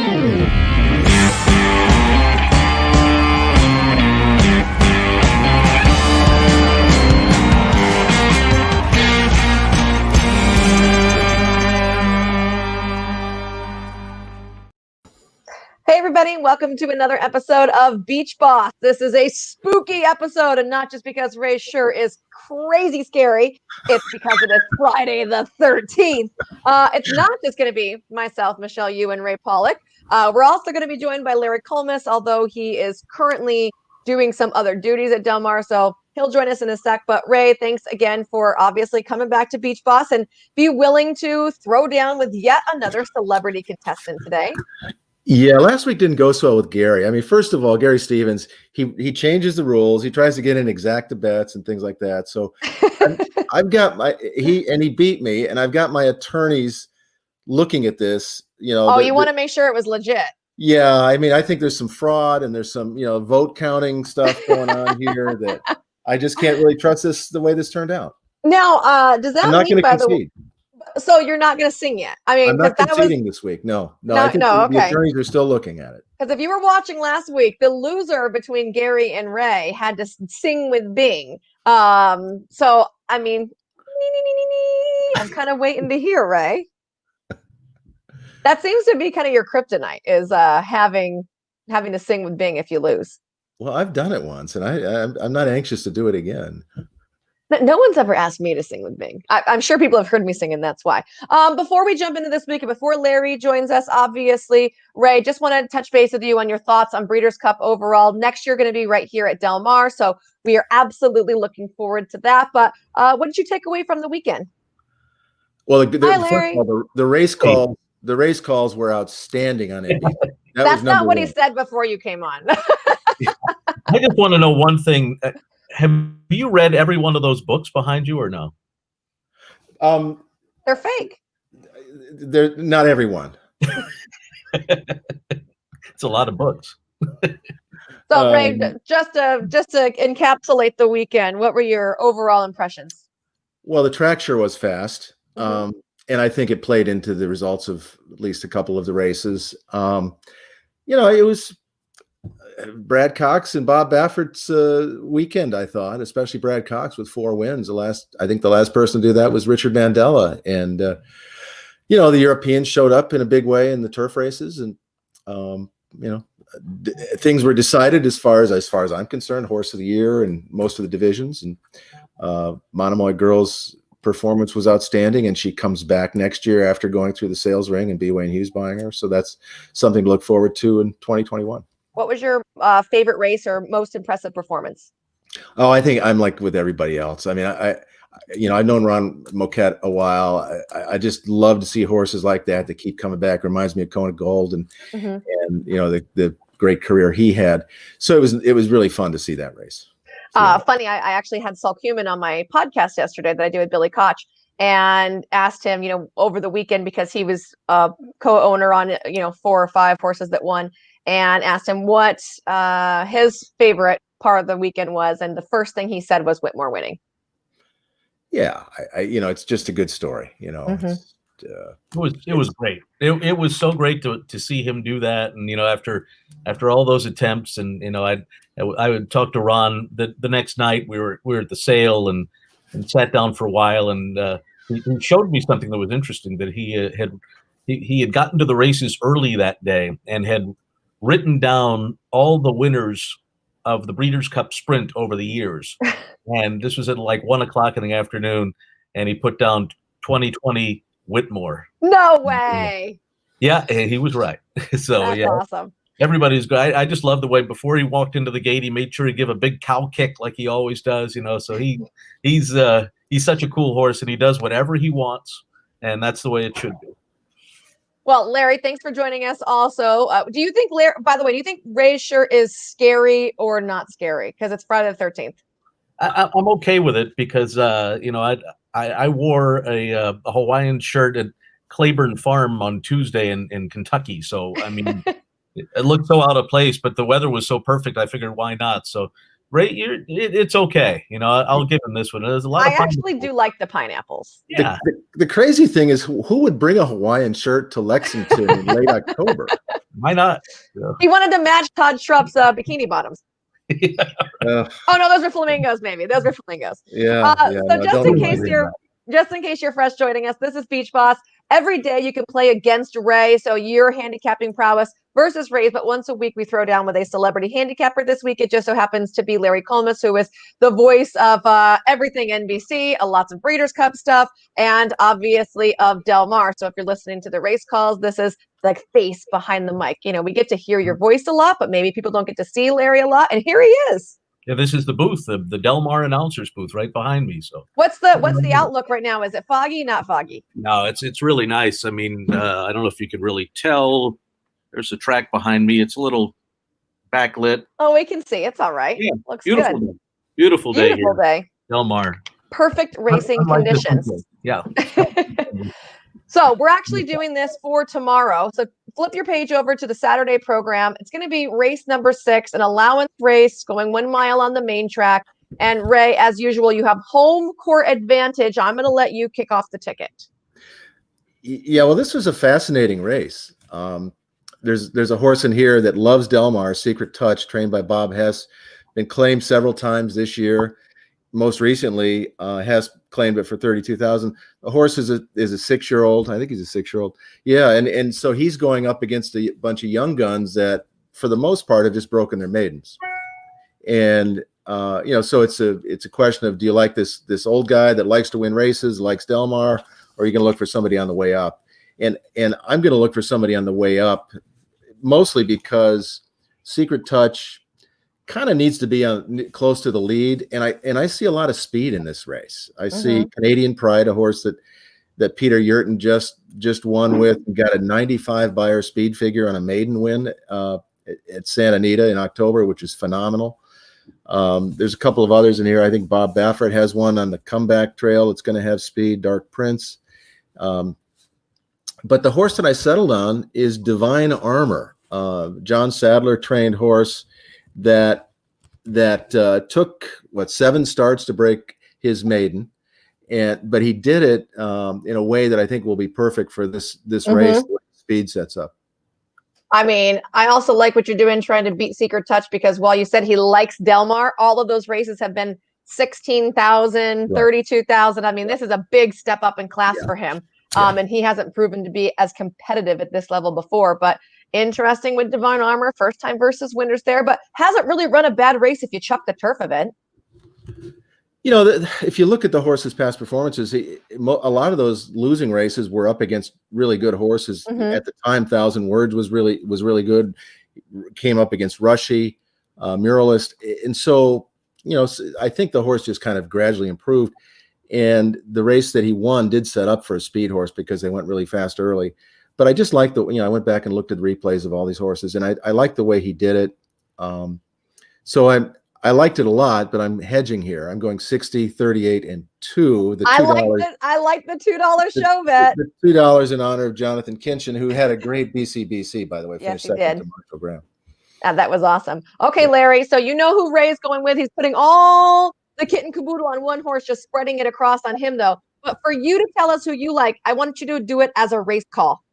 Hey everybody, welcome to another episode of Beach Boss. This is a spooky episode, and not just because Ray's shirt is crazy scary, it's because it is Friday the 13th. It's not just going to be myself, Michelle, you, and Ray Paulick. We're also going to be joined by Larry Collmus, although he is currently doing some other duties at Del Mar, so he'll join us in a sec. But Ray, thanks again for obviously coming back to Beach Boss and be willing to throw down with yet another celebrity contestant today. Yeah, last week didn't go so well with Gary. I mean, first of all, Gary Stevens, he changes the rules. He tries to get in exacta bets and things like that. So I've got he beat me, and I've got my attorneys looking at this. You want to make sure it was legit. Yeah, I mean, I think there's some fraud and there's some vote counting stuff going on here that I just can't really trust the way this turned out. Now, does that I'm not mean, going to concede? So you're not going to sing yet? I mean, I'm not conceding this week. No. I think the attorneys are still looking at it. Because if you were watching last week, the loser between Gary and Ray had to sing with Bing. So I mean, I'm kind of waiting to hear, Ray. That seems to be kind of your kryptonite, is having to sing with Bing if you lose. Well, I've done it once, and I'm not anxious to do it again. No one's ever asked me to sing with Bing. I'm sure people have heard me sing, and that's why. Before we jump into this week, and before Larry joins us, obviously, Ray, just want to touch base with you on your thoughts on Breeders' Cup overall. Next year going to be right here at Del Mar, so we are absolutely looking forward to that. But what did you take away from the weekend? Well, Hi, Larry. The race calls were outstanding on NBC. That's not what he said before you came on. I just want to know one thing. Have you read every one of those books behind you or no? They're fake. They're not everyone. It's a lot of books. So, Ray, just to encapsulate the weekend, what were your overall impressions? Well, the track sure was fast, and I think it played into the results of at least a couple of the races. It was Brad Cox and Bob Baffert's weekend, I thought, especially Brad Cox with 4 wins. I think the last person to do that was Richard Mandela. And, the Europeans showed up in a big way in the turf races. And, things were decided as far as I'm concerned, horse of the year and most of the divisions. And Monomoy Girl's performance was outstanding, and she comes back next year after going through the sales ring and B. Wayne Hughes buying her. So that's something to look forward to in 2021. What was your favorite race or most impressive performance? Oh, I think I'm like with everybody else. I mean, I've known Ron Moquette a while. I just love to see horses like that keep coming back. Reminds me of Kona Gold and the great career he had. So it was really fun to see that race. Funny, I actually had Saul Kumin on my podcast yesterday that I do with Billy Koch, and asked him, over the weekend, because he was co-owner on 4 or 5 horses that won, and asked him what his favorite part of the weekend was, and the first thing he said was Whitmore winning. Yeah, it's just a good story. It was great. It was so great to see him do that, and after all those attempts, and I would talk to Ron the next night. We were at the sale and sat down for a while, and he showed me something that was interesting, that he had gotten to the races early that day and had written down all the winners of the Breeders' Cup Sprint over the years. And this was at like 1:00 in the afternoon, and he put down 2020 Whitmore. No way. Yeah, he was right. So that's awesome. Everybody's good. I just love the way before he walked into the gate, he made sure to give a big cow kick like he always does, So he's such a cool horse, and he does whatever he wants, and that's the way it should be. Well, Larry, thanks for joining us also. Do you think Ray's shirt is scary or not scary? Because it's Friday the 13th. I'm okay with it because, I wore a Hawaiian shirt at Claiborne Farm on Tuesday in Kentucky. So, I mean, it looked so out of place, but the weather was so perfect. I figured, why not? So, Ray, it's okay. I'll give him this one. There's a lot. I actually do like the pineapples. Yeah. The crazy thing is, who would bring a Hawaiian shirt to Lexington in late October? Why not? Yeah. He wanted to match Todd Schrupp's bikini bottoms. Yeah. Oh no, those are flamingos. Maybe those are flamingos. Yeah. So No, just in case you're fresh joining us, this is Beach Boss. Every day you can play against Ray. So your handicapping prowess versus Ray's, but once a week we throw down with a celebrity handicapper. This week it just so happens to be Larry Collmus, who is the voice of everything NBC, lots of Breeders' Cup stuff, and obviously of Del Mar. So if you're listening to the race calls, this is the face behind the mic. You know, we get to hear your voice a lot, but maybe people don't get to see Larry a lot. And here he is. Yeah, this is the booth, the Del Mar announcers booth right behind me. So what's the outlook right now? Is it foggy? Not foggy? No, it's really nice. I mean, I don't know if you can really tell. There's a track behind me. It's a little backlit. Oh, we can see. It's all right. Yeah, looks beautiful good. Day. Beautiful day. Beautiful day. Del Mar. Perfect racing conditions. Yeah. So we're actually doing this for tomorrow. So flip your page over to the Saturday program. It's going to be race number 6, an allowance race going 1 mile on the main track. And Ray, as usual, you have home court advantage. I'm going to let you kick off the ticket. Yeah, well, this was a fascinating race. There's a horse in here that loves Del Mar, Secret Touch, trained by Bob Hess, been claimed several times this year. Most recently, Hess claimed it for $32,000. The horse is a 6-year-old. I think he's a 6-year-old. Yeah, and so he's going up against a bunch of young guns that, for the most part, have just broken their maidens. And so it's a question of, do you like this old guy that likes to win races, likes Del Mar, or are you going to look for somebody on the way up? And I'm going to look for somebody on the way up, mostly because Secret Touch kind of needs to be close to the lead, and I see a lot of speed in this race. I see Canadian Pride, a horse that Peter Yurton just won with, and got a 95 Beyer speed figure on a maiden win at Santa Anita in October, which is phenomenal. There's a couple of others in here. I think Bob Baffert has one on the comeback trail. It's going to have speed, Dark Prince. But the horse that I settled on is Divine Armor, John Sadler trained horse that took 7 starts to break his maiden, but he did it in a way that I think will be perfect for this race. The speed sets up. I mean, I also like what you're doing, trying to beat Secret Touch, because while you said he likes Del Mar, all of those races have been 16,000, 32,000. I mean, this is a big step up in class for him. And he hasn't proven to be as competitive at this level before, but interesting with Divine Armor, first time versus winners there, but hasn't really run a bad race if you chuck the turf of it. If you look at the horse's past performances, a lot of those losing races were up against really good horses. At the time, 1,000 Words was really good. Came up against Rushy, Muralist, and so I think the horse just kind of gradually improved. And the race that he won did set up for a speed horse because they went really fast early. But I just like I went back and looked at the replays of all these horses, and I like the way he did it. So I liked it a lot, but I'm hedging here. I'm going 60, 38, and 2. I like the $2 show bet. The $2 in honor of Jonathan Kinchin, who had a great BCBC, by the way. Yes, he second did. to Marshall Graham. That was awesome. Okay, Larry, so you know who Ray's going with. He's putting all the kit and caboodle on one horse, just spreading it across on him, though. But for you to tell us who you like, I want you to do it as a race call.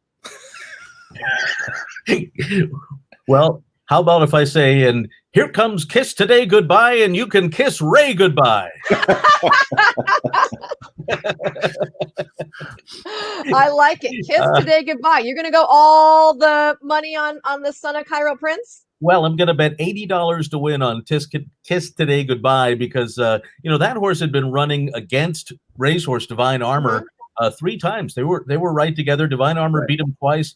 Well, how about if I say, and here comes Kiss Today Goodbye, and you can kiss Ray goodbye. I like it. Kiss Today Goodbye. You're going to go all the money on the son of Cairo Prince? Well, I'm going to bet $80 to win on Kiss Today Goodbye, because, that horse had been running against racehorse Divine Armor 3 times. They were right together. Divine Armor beat him twice.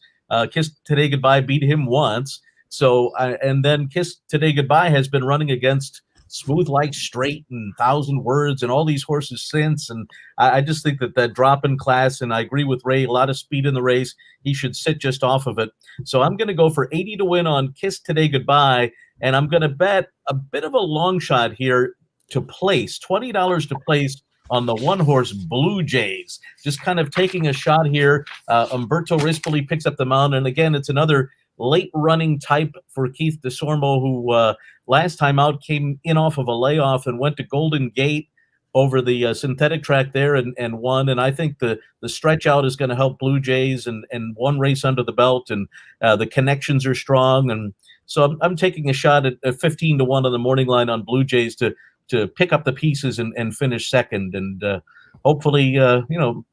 Kiss Today Goodbye beat him once. So, and then Kiss Today Goodbye has been running against Smooth Like Straight and 1,000 Words and all these horses since. And I just think that drop in class, and I agree with Ray, a lot of speed in the race. He should sit just off of it. So I'm going to go for 80 to win on Kiss Today Goodbye. And I'm going to bet a bit of a long shot here to place, $20 to place on the one horse Blue Jays. Just kind of taking a shot here. Umberto Rispoli picks up the mount. And again, it's another late running type for Keith DeSormo, who last time out came in off of a layoff and went to Golden Gate, over the synthetic track there and won. And I think the stretch out is going to help Blue Jays and one race under the belt, and the connections are strong. And so I'm taking a shot at 15-1 on the morning line on Blue Jays to pick up the pieces and finish second. And hopefully,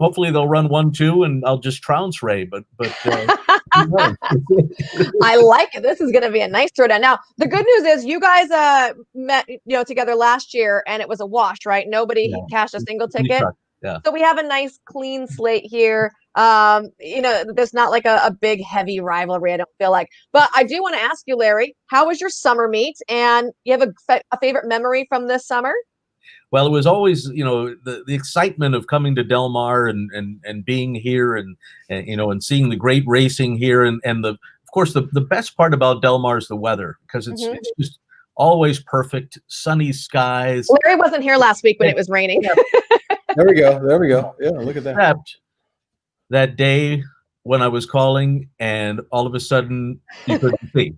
hopefully they'll run 1-2 and I'll just trounce Ray. But I like it. This is going to be a nice throwdown. Now, the good news is you guys met together last year and it was a wash, right? Nobody cashed a single ticket. Yeah. So we have a nice clean slate here. There's not like a big heavy rivalry, I don't feel like. But I do want to ask you, Larry, how was your summer meet? And you have a favorite memory from this summer? Well, it was always, the excitement of coming to Del Mar and being here and seeing the great racing here. And of course, the best part about Del Mar is the weather, because it's just always perfect, sunny skies. Larry wasn't here last week when it was raining. There we go. Yeah, look at that. Except that day when I was calling and all of a sudden you couldn't see.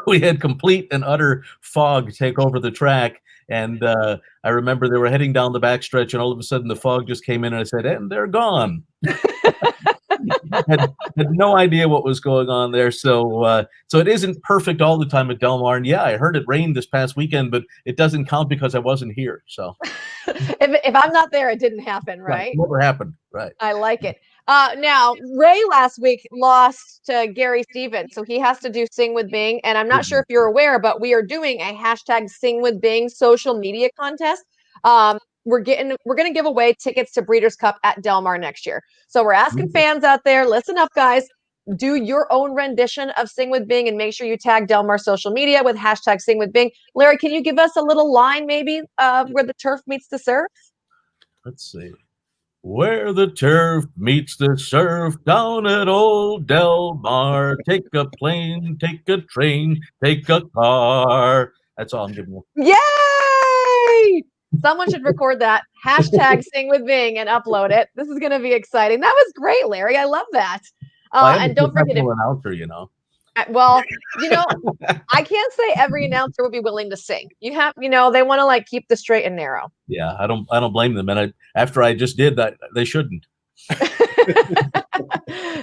We had complete and utter fog take over the track. And I remember they were heading down the backstretch, and all of a sudden the fog just came in, and I said, and they're gone. had no idea what was going on there. So it isn't perfect all the time at Del Mar. And yeah, I heard it rained this past weekend, but it doesn't count because I wasn't here. So if I'm not there, it didn't happen, right? Never happened, right? I like it. Now, Ray last week lost to Gary Stevens, so he has to do Sing with Bing. And I'm not sure if you're aware, but we are doing a hashtag Sing with Bing social media contest. We're going to give away tickets to Breeders' Cup at Del Mar next year. So we're asking fans out there, listen up, guys. Do your own rendition of Sing with Bing and make sure you tag Del Mar social media with hashtag Sing with Bing. Larry, can you give us a little line maybe where the turf meets the surf? Let's see. Where the turf meets the surf down at old Del Mar. Take a plane, take a train, take a car. That's all I'm giving you. Yay! Someone should record that. Hashtag Sing with Bing and upload it. This is going to be exciting. That was great, Larry. I love that. And don't forget an announcer, Well, I can't say every announcer would be willing to sing. You have, they want to keep the straight and narrow. Yeah, I don't blame them. And after I just did that, they shouldn't.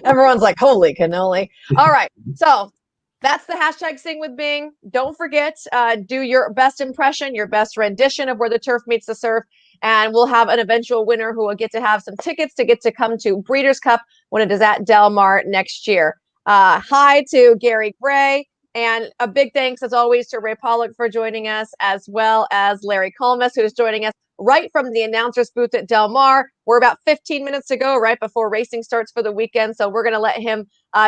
Everyone's like, holy cannoli. All right. So that's the hashtag Sing with Bing. Don't forget, do your best impression, your best rendition of where the turf meets the surf. And we'll have an eventual winner who will get to have some tickets to get to come to Breeders' Cup when it is at Del Mar next year. Hi to Gary Gray, and a big thanks as always to Ray Paulick for joining us, as well as Larry Collmus, who is joining us right from the announcer's booth at Del Mar. We're about 15 minutes to go right before racing starts for the weekend, so we're going to let him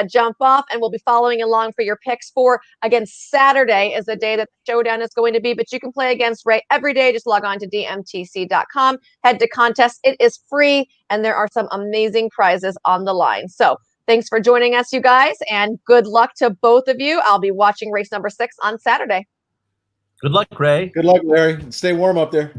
jump off, and we'll be following along for your picks for, again, Saturday is the day that the showdown is going to be, but you can play against Ray every day. Just log on to dmtc.com, head to contest. It is free, and there are some amazing prizes on the line. So thanks for joining us, you guys, and good luck to both of you. I'll be watching race number 6 on Saturday. Good luck, Ray. Good luck, Larry. Stay warm up there.